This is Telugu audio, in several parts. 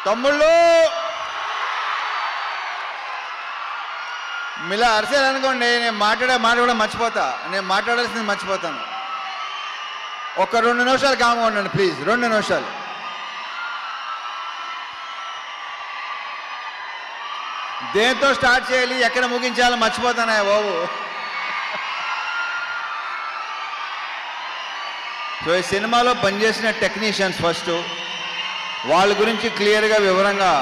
తమ్ముళ్ళు మీలా అరిసేయాలనుకోండి, నేను మాట కూడా మర్చిపోతా. నేను మాట్లాడాల్సింది మర్చిపోతాను. ఒక 2 నిమిషాలు కామ్గా ఉండండి ప్లీజ్. 2 నిమిషాలు. దేంతో స్టార్ట్ చేయాలి, ఎక్కడ ముగించాలో మర్చిపోతానా బాబు. సో ఈ సినిమాలో పనిచేసిన టెక్నీషియన్స్ ఫస్ట్, వాళ్ళ గురించి క్లియర్గా వివరంగా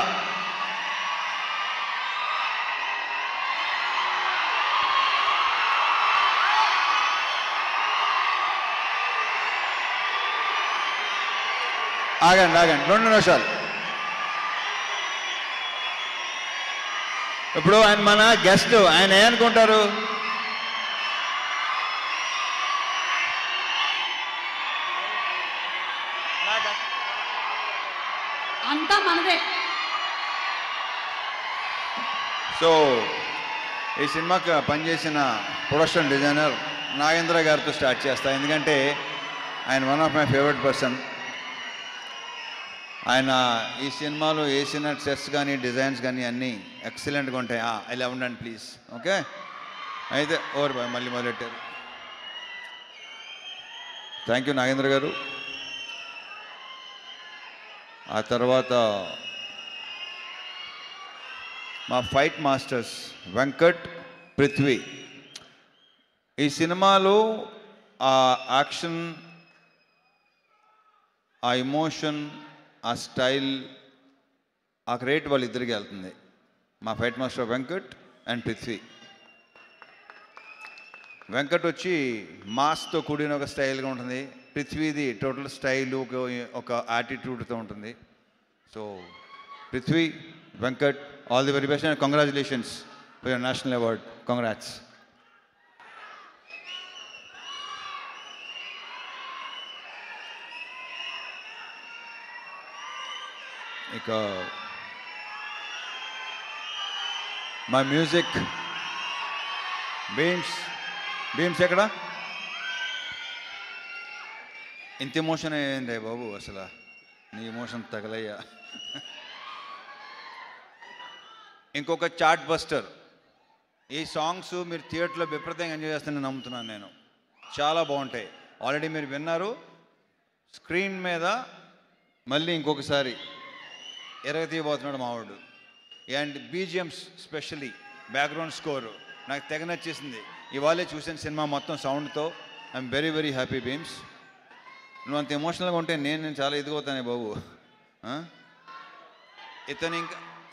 ఆగండి 2 నిమిషాలు. ఇప్పుడు ఆయన మన గెస్ట్, ఆయన ఏమనుకుంటారు? అంతా మనదే. సో ఈ సినిమాకి పనిచేసిన ప్రొడక్షన్ డిజైనర్ నాగేంద్ర గారితో స్టార్ట్ చేస్తా, ఎందుకంటే ఆయన one of my favourite person. ఆయన ఈ సినిమాలో వేసిన సెట్స్ కానీ డిజైన్స్ కానీ అన్నీ ఎక్సలెంట్గా ఉంటాయి. ఇలా ఉండండి ప్లీజ్. ఓకే, అయితే ఓవర్ బాయ్, మళ్ళీ మొదలెట్టారు. థ్యాంక్ యూ నాగేంద్ర గారు. ఆ తర్వాత మా ఫైట్ మాస్టర్స్ వెంకట్, పృథ్వీ. ఈ సినిమాలో ఆ యాక్షన్, ఆ ఎమోషన్, ఆ స్టైల్, ఆ క్రెడిట్ వాళ్ళిద్దరికి వెళ్తుంది. మా fight master Venkat and Prithvi. Venkat వచ్చి మాస్తో కూడిన ఒక స్టైల్గా ఉంటుంది. పృథ్వీది టోటల్ స్టైల్, ఒక యాటిట్యూడ్తో ఉంటుంది. So Prithvi, Venkat, all the very best and congratulations for your national award. Congrats. ఇక మా మ్యూజిక్ భీమ్స్ ఎక్కడ? ఇంత ఎమోషన్ అయ్యింది బాబు, అసలు నీ ఎమోషన్ తగలయ్యా. ఇంకొక చార్ట్ బస్టర్. ఈ సాంగ్స్ మీరు థియేటర్లో విపరీతంగా ఎంజాయ్ చేస్తానని నమ్ముతున్నాను నేను. చాలా బాగుంటాయి. ఆల్రెడీ మీరు విన్నారు. స్క్రీన్ మీద మళ్ళీ ఇంకొకసారి ఎరగతీయబోతున్నాడు మావాడు. And BGMs, specially background score నాకు తెగ నచ్చేసింది. ఇవాళే చూసిన సినిమా మొత్తం సౌండ్తో. I'm very very happy Bheems. నువ్వు అంత ఎమోషనల్గా ఉంటే నేను చాలా ఎదిగవుతానే బాబు.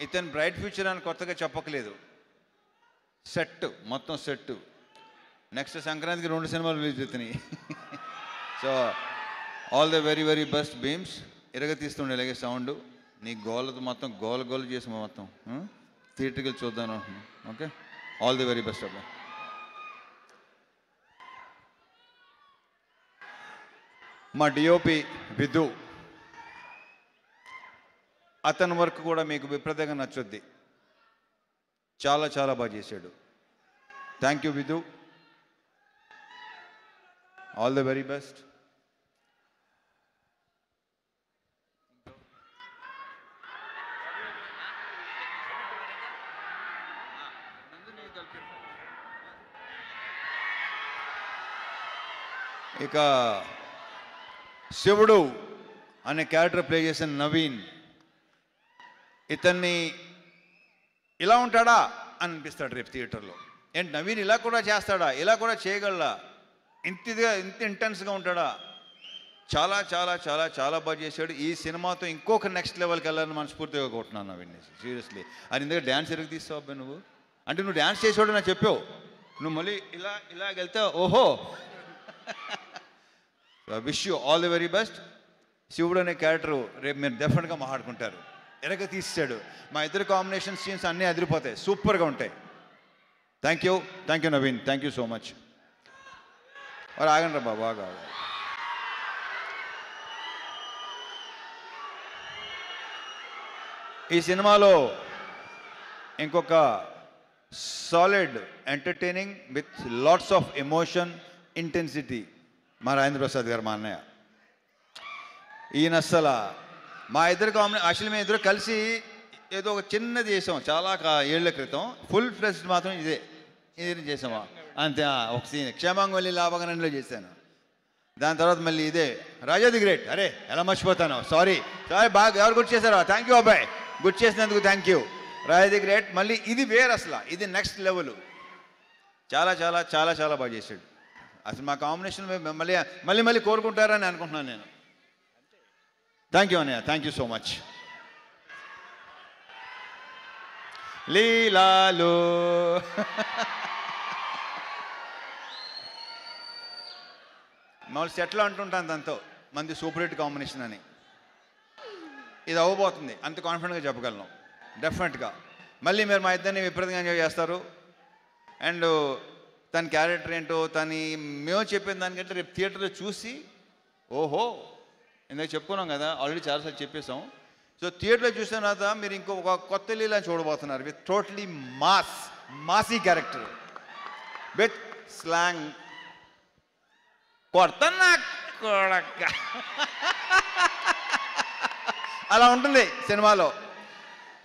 ఇతను బ్రైట్ ఫ్యూచర్ అని కొత్తగా చెప్పకలేదు. సెట్, మొత్తం సెట్. నెక్స్ట్ సంక్రాంతికి 2 సినిమాలు రిలీజ్ అవుతున్నాయి. So all the very very best Bheems. ఎరగతీస్తుండే ఇలాగే సౌండ్. నీ గోలతో మొత్తం గోల చేసి మొత్తం థియేటర్కి వెళ్ళి చూద్దాం అనుకుంటున్నాను. Okay, all the very best అబ్బా. మా డిఓపి విధు, అతని వర్క్ కూడా మీకు విపరీతంగా నచ్చుద్ది. చాలా చాలా బాగా చేశాడు. Thank you Vidhu, all the very best. ఇక శివుడు అనే క్యారెక్టర్ ప్లే చేసిన నవీన్. ఇతన్ని ఇలా ఉంటాడా అని అనిపిస్తాడు రేపు థియేటర్లో. ఏంటి నవీన్ ఇలా కూడా చేస్తాడా, ఇలా కూడా చేయగలడా, ఇంత ఇంటెన్స్గా ఉంటాడా? చాలా చాలా చాలా చాలా బాగా చేశాడు. ఈ సినిమాతో ఇంకొక నెక్స్ట్ లెవెల్కి వెళ్ళాలని మనస్ఫూర్తిగా కొట్టున్నాను నవీన్ని. సీరియస్లీ. అది ఇందులో డ్యాన్స్ ఎరుగు తీస్తావు అబ్బాయి నువ్వు. అంటే నువ్వు డ్యాన్స్ చేసేవాడు నాకు చెప్పావు. నువ్వు మళ్ళీ ఇలా వెళ్తే ఓహో. Wish you all the very best. శివుడు అనే క్యారెక్టరు రేపు మీరు డెఫినెట్గా మాట్లాడుకుంటారు. ఎరగ తీసాడు. మా ఇద్దరు కాంబినేషన్ సీన్స్ అన్నీ అదిరిపోతాయి, సూపర్గా ఉంటాయి. Thank you Naveen, thank you so much. మరి ఆగండి రా బాగా. ఈ సినిమాలో ఇంకొక solid entertaining with lots of emotion, intensity మా రాజేంద్ర ప్రసాద్ గారు, మా అన్నయ్య. ఈయన అస్సలు మా ఇద్దరు యాక్చువల్లీ మేము ఇద్దరు కలిసి ఏదో ఒక చిన్నది చేసాం చాలా ఏళ్ల క్రితం. ఫుల్ ఫ్లెజ్డ్ మాత్రం ఇదే చేసామా అంతే. ఒక సీన్ క్షేమాంగవల్లి లాభగనంలో చేశాను. దాని తర్వాత మళ్ళీ ఇదే రాజా ది గ్రేట్. అరే ఎలా మర్చిపోతాను, సారీ బాగా ఎవరు గుర్తు చేశారో థ్యాంక్ యూ అబ్బాయి, గుర్తు చేసినందుకు thank you. Raja the great మళ్ళీ ఇది వేరు, అసలు ఇది నెక్స్ట్ లెవెల్. చాలా చాలా చాలా చాలా బాగా చేశాడు. అసలు మా కాంబినేషన్ మళ్ళీ మళ్ళీ మళ్ళీ కోరుకుంటారని అనుకుంటున్నాను నేను. థ్యాంక్ యూ అన్నయ్య, థ్యాంక్ యూ సో మచ్. లీలాలు మామూలు సెట్లో అంటుంటాను దాంతో మంది సూపర్ హిట్ కాంబినేషన్ అని. ఇది అవ్వబోతుంది, అంత కాన్ఫిడెంట్గా చెప్పగలను డెఫినెట్గా. మళ్ళీ మీరు మా ఇద్దరిని విపరీతంగా ఎంజాయ్ చేస్తారు. అండ్ తన క్యారెక్టర్ ఏంటో మేము చెప్పిన దానికంటే రేపు థియేటర్లో చూసి ఓహో ఇందాక చెప్పుకున్నాం కదా, ఆల్రెడీ చాలాసార్లు చెప్పేసాం. సో థియేటర్లో చూసిన తర్వాత మీరు ఇంకొక కొత్త లీలా చూడబోతున్నారు with totally massy character with slang. కొడతన్నా కొడక అలా ఉంటుంది సినిమాలో.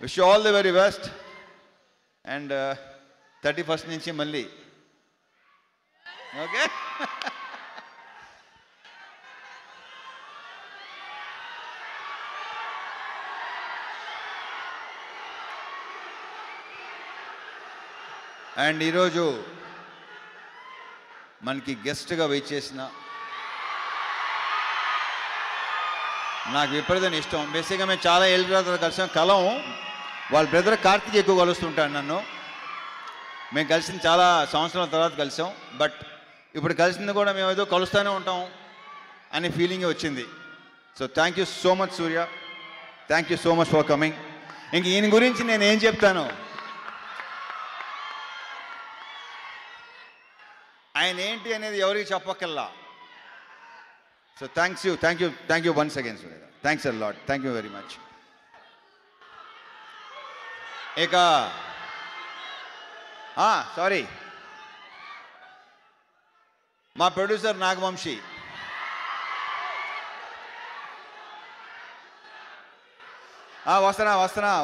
Wish all the very best. And 31st నుంచి మళ్ళీ ఓకే. అండ్ ఈరోజు మనకి గెస్ట్గా వెయిట్ చేసిన నాకు విపరీతం ఇష్టం. బేసిక్గా మేము చాలా ఏళ్ళ తర్వాత కలిసాం. వాళ్ళ బ్రదర్ కార్తీక్ ఎక్కువ కలుస్తుంటాను నన్ను. మేము కలిసిన చాలా సంవత్సరాల తర్వాత కలిసాం. బట్ ఇప్పుడు కలిసింది కూడా మేము ఏదో కలుస్తూనే ఉంటాం అనే ఫీలింగ్ వచ్చింది. So thank you so much Surya, thank you so much for coming. ఇంక ఈయన గురించి నేను ఏం చెప్తాను, ఆయన ఏంటి అనేది ఎవరికి చెప్పక్కల్లా. So thank you once again Surya, thanks a lot, thank you very much. ఇక సారీ మా ప్రొడ్యూసర్ నాగవంశీ.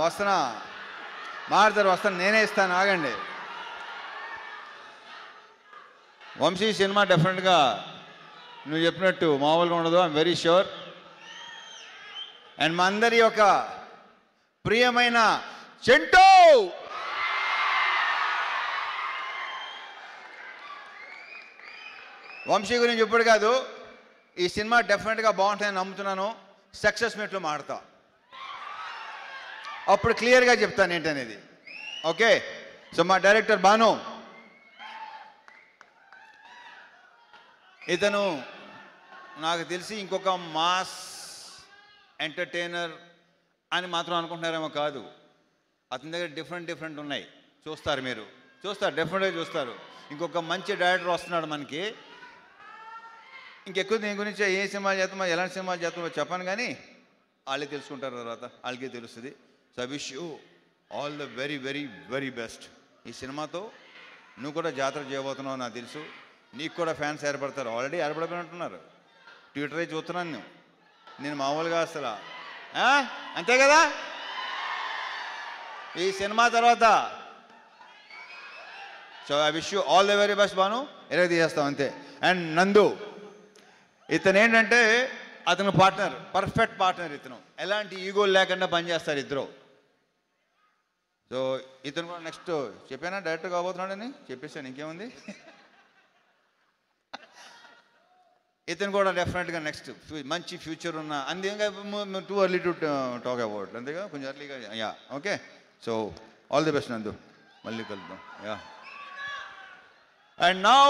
వస్తున్నా మారుతారు, నేనే ఇస్తాను, ఆగండి. వంశీ సినిమా డెఫినెట్గా నువ్వు చెప్పినట్టు మామూలుగా ఉండదు, ఐఎమ్ వెరీ ష్యూర్. అండ్ మా అందరి యొక్క ప్రియమైన చెంటూ వంశీ గురించి ఇప్పుడు కాదు, ఈ సినిమా డెఫినెట్గా బాగుంటుందని నమ్ముతున్నాను. సక్సెస్ మీట్లో మాడతా, అప్పుడు క్లియర్గా చెప్తాను ఏంటనేది. ఓకే. సో మా డైరెక్టర్ బాను, ఇతను నాకు తెలిసి ఇంకొక మాస్ ఎంటర్టైనర్ అని మాత్రం అనుకుంటున్నారేమో కాదు. అతని దగ్గర డిఫరెంట్ ఉన్నాయి, చూస్తారు, మీరు చూస్తారు, డెఫినెట్గా చూస్తారు. ఇంకొక మంచి డైరెక్టర్ వస్తున్నాడు మనకి. ఇంకెక్కువ దీని గురించి ఏ సినిమా చేస్తామో ఎలాంటి సినిమా చేస్తామో చెప్పాను, కానీ వాళ్ళే తెలుసుకుంటారు, తర్వాత వాళ్ళకే తెలుస్తుంది. So I wish you all the very very very best. ఈ సినిమాతో నువ్వు కూడా జాతర చేయబోతున్నావు నాకు తెలుసు. నీకు కూడా ఫ్యాన్స్ ఏర్పడతారు, ఆల్రెడీ ఏర్పడిపోయినట్టున్నారు. ట్విట్టర్ చూస్తున్నాను నేను మామూలుగా అసలు. అంతే కదా, ఈ సినిమా తర్వాత. So I wish you all the very best Bhanu. ఎలాగ తీసేస్తాం అంతే. అండ్ నందు, ఇతను ఏంటంటే అతను పార్ట్నర్, పర్ఫెక్ట్ పార్ట్నర్. ఇతను ఎలాంటి ఈగోలు లేకుండా పనిచేస్తారు ఇద్దరు. సో ఇతను కూడా నెక్స్ట్ చెప్పానా డైరెక్టర్ కాబోతున్నాడని చెప్పేసాను, ఇంకేముంది. ఇతను కూడా డెఫినెట్గా నెక్స్ట్ మంచి ఫ్యూచర్ ఉన్న, అంతేగా too early to talk about, అంతేగా కొంచెం ఎర్లీగా. Yeah okay. So all the best నందు, మళ్ళీ కలుద్దాం. యా. And now